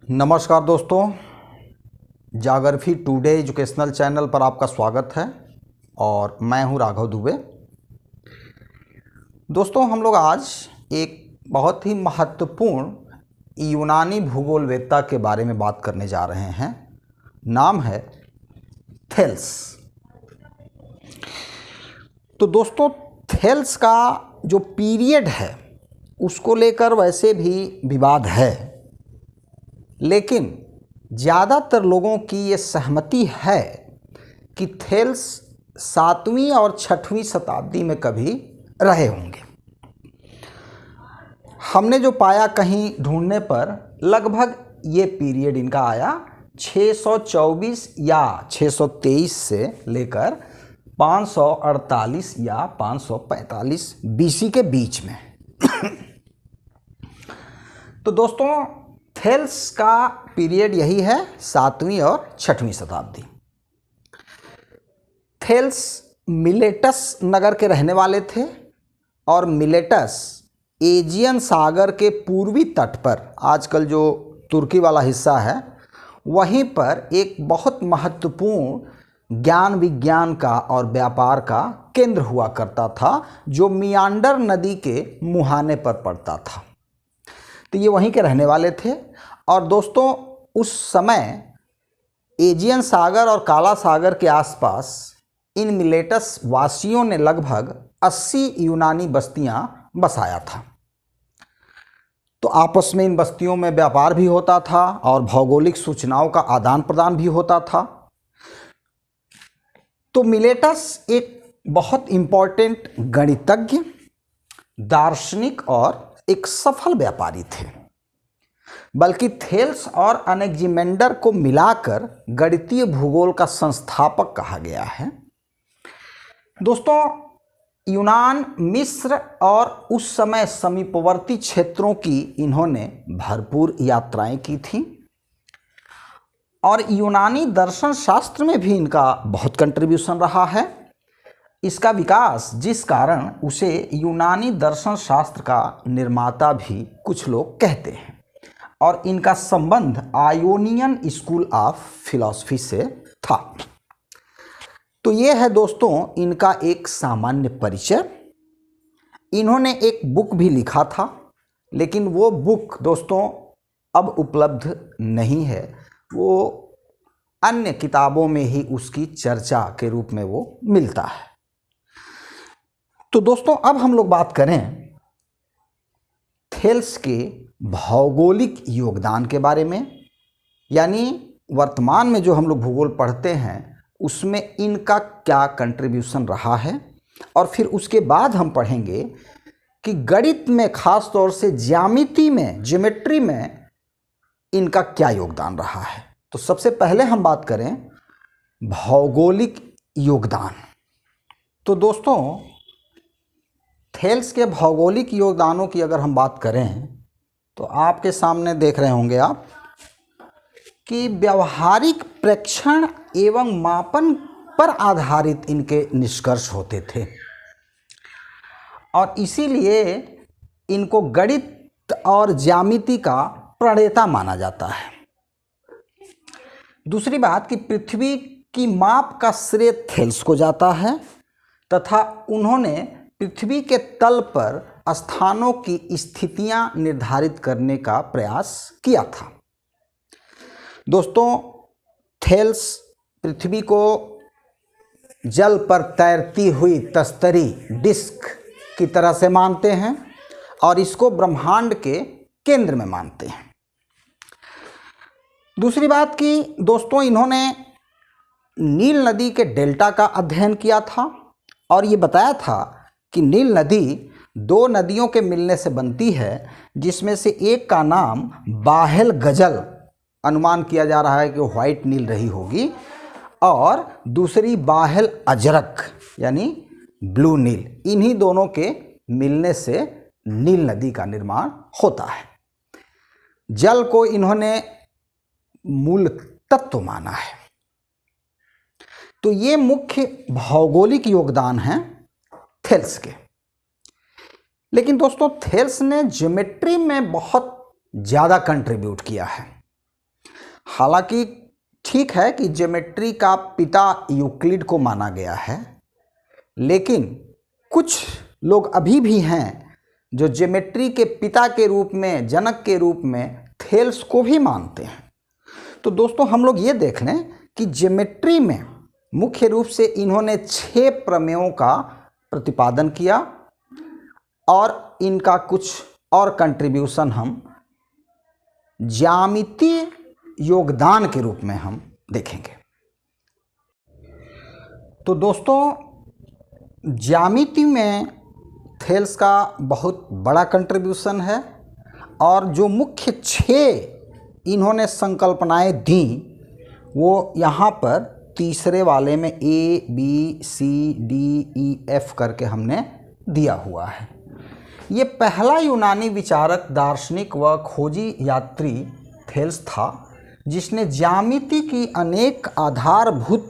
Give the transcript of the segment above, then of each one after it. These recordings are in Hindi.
नमस्कार दोस्तों, जागरफी टुडे एजुकेशनल चैनल पर आपका स्वागत है और मैं हूं राघव दुबे। दोस्तों, हम लोग आज एक बहुत ही महत्वपूर्ण यूनानी भूगोलवेत्ता के बारे में बात करने जा रहे हैं। नाम है थेल्स। तो दोस्तों, थेल्स का जो पीरियड है उसको लेकर वैसे भी विवाद है, लेकिन ज़्यादातर लोगों की ये सहमति है कि थेल्स 7वीं और 6वीं शताब्दी में कभी रहे होंगे। हमने जो पाया कहीं ढूंढने पर लगभग ये पीरियड इनका आया 624 या 623 से लेकर 548 या 545 बीसी के बीच में। तो दोस्तों, थेल्स का पीरियड यही है 7वीं और 6वीं शताब्दी। थेल्स मिलेटस नगर के रहने वाले थे और मिलेटस एजियन सागर के पूर्वी तट पर, आजकल जो तुर्की वाला हिस्सा है, वहीं पर एक बहुत महत्वपूर्ण ज्ञान विज्ञान का और व्यापार का केंद्र हुआ करता था, जो मियांडर नदी के मुहाने पर पड़ता था। तो ये वहीं के रहने वाले थे। और दोस्तों, उस समय एजियन सागर और काला सागर के आसपास इन मिलेटस वासियों ने लगभग 80 यूनानी बस्तियां बसाया था। तो आपस में इन बस्तियों में व्यापार भी होता था और भौगोलिक सूचनाओं का आदान प्रदान भी होता था। तो मिलेटस एक बहुत इम्पोर्टेंट गणितज्ञ, दार्शनिक और एक सफल व्यापारी थे। बल्कि थेल्स और अनेक्जिमेंडर को मिलाकर गणितीय भूगोल का संस्थापक कहा गया है। दोस्तों, यूनान, मिस्र और उस समय समीपवर्ती क्षेत्रों की इन्होंने भरपूर यात्राएं की थीं और यूनानी दर्शन शास्त्र में भी इनका बहुत कंट्रीब्यूशन रहा है। इसका विकास, जिस कारण उसे यूनानी दर्शन शास्त्र का निर्माता भी कुछ लोग कहते हैं, और इनका संबंध आयोनियन स्कूल ऑफ फिलॉसफी से था। तो ये है दोस्तों इनका एक सामान्य परिचय। इन्होंने एक बुक भी लिखा था, लेकिन वो बुक दोस्तों अब उपलब्ध नहीं है। वो अन्य किताबों में ही उसकी चर्चा के रूप में वो मिलता है। तो दोस्तों, अब हम लोग बात करें थेल्स के भौगोलिक योगदान के बारे में, यानी वर्तमान में जो हम लोग भूगोल पढ़ते हैं उसमें इनका क्या कंट्रीब्यूशन रहा है। और फिर उसके बाद हम पढ़ेंगे कि गणित में, खास तौर से ज्यामिति में, ज्योमेट्री में इनका क्या योगदान रहा है। तो सबसे पहले हम बात करें भौगोलिक योगदान। तो दोस्तों, थेल्स के भौगोलिक योगदानों की अगर हम बात करें तो आपके सामने देख रहे होंगे आप कि व्यावहारिक प्रेक्षण एवं मापन पर आधारित इनके निष्कर्ष होते थे और इसीलिए इनको गणित और ज्यामिति का प्रणेता माना जाता है। दूसरी बात कि पृथ्वी की माप का श्रेय थेल्स को जाता है तथा उन्होंने पृथ्वी के तल पर स्थानों की स्थितियां निर्धारित करने का प्रयास किया था। दोस्तों, थेल्स पृथ्वी को जल पर तैरती हुई तस्तरी, डिस्क की तरह से मानते हैं और इसको ब्रह्मांड के केंद्र में मानते हैं। दूसरी बात कि दोस्तों, इन्होंने नील नदी के डेल्टा का अध्ययन किया था और ये बताया था कि नील नदी 2 नदियों के मिलने से बनती है, जिसमें से एक का नाम बाहेल गजल, अनुमान किया जा रहा है कि व्हाइट नील रही होगी, और दूसरी बाहेल अजरक यानी ब्लू नील। इन्हीं दोनों के मिलने से नील नदी का निर्माण होता है। जल को इन्होंने मूल तत्व माना है। तो ये मुख्य भौगोलिक योगदान हैं थेल्स के। लेकिन दोस्तों, थेल्स ने ज्योमेट्री में बहुत ज़्यादा कंट्रीब्यूट किया है। हालांकि ठीक है कि ज्योमेट्री का पिता यूक्लिड को माना गया है, लेकिन कुछ लोग अभी भी हैं जो ज्योमेट्री के पिता के रूप में, जनक के रूप में थेल्स को भी मानते हैं। तो दोस्तों हम लोग ये देख लें कि ज्योमेट्री में मुख्य रूप से इन्होंने 6 प्रमेयों का प्रतिपादन किया और इनका कुछ और कंट्रीब्यूशन हम ज्यामितीय योगदान के रूप में हम देखेंगे। तो दोस्तों ज्यामिति में थेल्स का बहुत बड़ा कंट्रीब्यूशन है और जो मुख्य 6 इन्होंने संकल्पनाएं दी वो यहाँ पर तीसरे वाले में ABCDEF करके हमने दिया हुआ है। ये पहला यूनानी विचारक, दार्शनिक व खोजी यात्री थेल्स था जिसने ज्यामिति की अनेक आधारभूत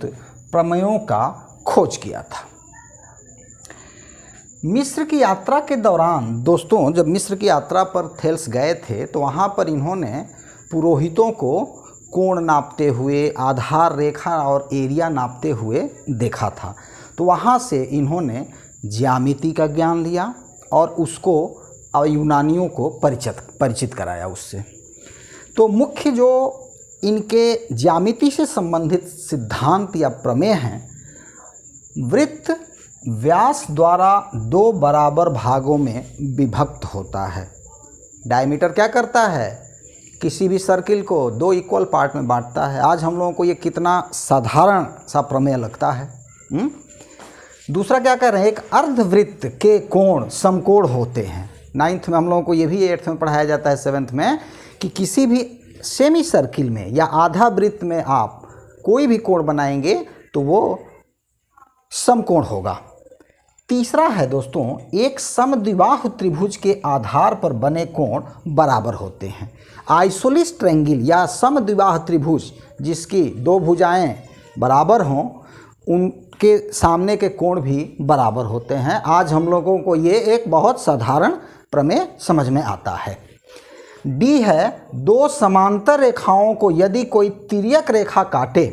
प्रमेयों का खोज किया था। मिस्र की यात्रा के दौरान दोस्तों, जब मिस्र की यात्रा पर थेल्स गए थे तो वहाँ पर इन्होंने पुरोहितों को कोण नापते हुए, आधार रेखा और एरिया नापते हुए देखा था। तो वहाँ से इन्होंने ज्यामिति का ज्ञान लिया और उसको यूनानियों को परिचित कराया उससे। तो मुख्य जो इनके ज्यामिति से संबंधित सिद्धांत या प्रमेय हैं, वृत्त व्यास द्वारा 2 बराबर भागों में विभक्त होता है। डायमीटर क्या करता है? किसी भी सर्किल को 2 इक्वल पार्ट में बांटता है। आज हम लोगों को ये कितना साधारण सा प्रमेय लगता है। दूसरा क्या कह रहे हैं? एक अर्धवृत्त के कोण समकोण होते हैं। 9th में हम लोगों को ये भी 8th में पढ़ाया जाता है, 7th में, कि किसी भी सेमी सर्किल में या आधा वृत्त में आप कोई भी कोण बनाएंगे तो वो समकोण होगा। तीसरा है दोस्तों, एक समद्विबाहु त्रिभुज के आधार पर बने कोण बराबर होते हैं। आइसोलिस ट्रायंगल या समद्विबाहु त्रिभुज जिसकी 2 भुजाएं बराबर हों, उनके सामने के कोण भी बराबर होते हैं। आज हम लोगों को ये एक बहुत साधारण प्रमेय समझ में आता है। डी है, 2 समांतर रेखाओं को यदि कोई तिर्यक रेखा काटे,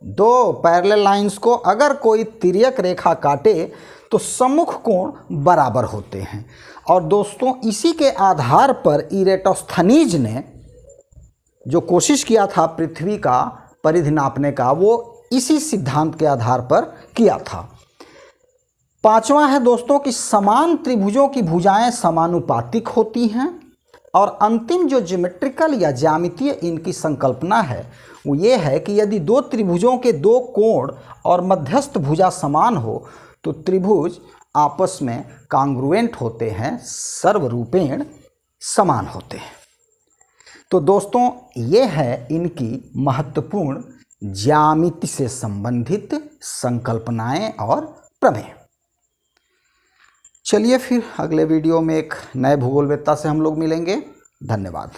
2 पैरेलल लाइंस को अगर कोई तिर्यक रेखा काटे तो सम्मुख कोण बराबर होते हैं। और दोस्तों इसी के आधार पर इरेटोस्थनीज ने जो कोशिश किया था पृथ्वी का परिधि नापने का, वो इसी सिद्धांत के आधार पर किया था। 5वां है दोस्तों कि समान त्रिभुजों की भुजाएं समानुपातिक होती हैं। और अंतिम जो ज्योमेट्रिकल या ज्यामितीय इनकी संकल्पना है वो ये है कि यदि 2 त्रिभुजों के 2 कोण और मध्यस्थ भुजा समान हो तो त्रिभुज आपस में कांग्रुएंट होते हैं, सर्वरूपेण समान होते हैं। तो दोस्तों ये है इनकी महत्वपूर्ण ज्यामिति से संबंधित संकल्पनाएं और प्रमेय। चलिए फिर अगले वीडियो में एक नए भूगोलवेत्ता से हम लोग मिलेंगे। धन्यवाद।